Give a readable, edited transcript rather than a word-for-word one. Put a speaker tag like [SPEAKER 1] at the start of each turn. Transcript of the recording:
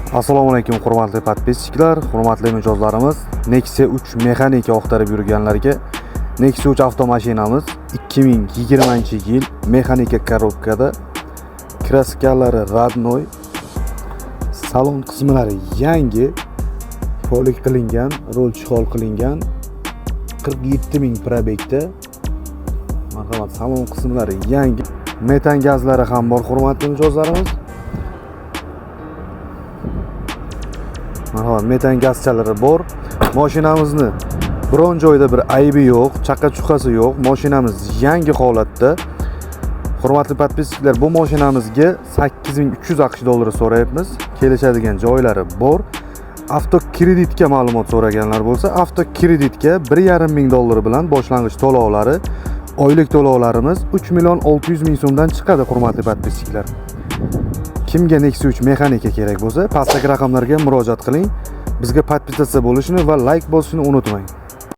[SPEAKER 1] Assalomu alaykum hurmatli podpisчиклар, hurmatli mijozlarimiz. Nexia 3 mexanika oqtarib yurganlarga Nexia 3 avtomashinamiz 2020-yil mexanika korobkada, kraskalari radnoy, salon qismlari yangi, polik qilingan, rol chihol qilingan, 47.000 probekda. Marhamat, salon qismlari yangi, metan gazlari ham bor hurmatli mijozlarimiz. Marhamat, metan gazchalari bor. Mashinamizni biron joyda bir aybi yo'q, chaqa-chuqasi yo'q. Mashinamiz yangi holatda. Hurmatli podpisчиклар, bu mashinamizga 8300 AQSh dollari so'rayapmiz. Kelishadigan joylari bor. Avto kreditga ma'lumot so'raganlar bo'lsa, avto kreditga 1,5 ming dollar bilan boshlang'ich to'lovlari, oylik to'lovlarimiz 3.600.000 so'mdan chiqadi hurmatli podpisчиклар. Kimga Nexia 3 mexanika kerak bo'lsa, pastdagi raqamlarga murojaat qiling. Bizga podpisatsiya bo'lishini va like bosishni unutmang.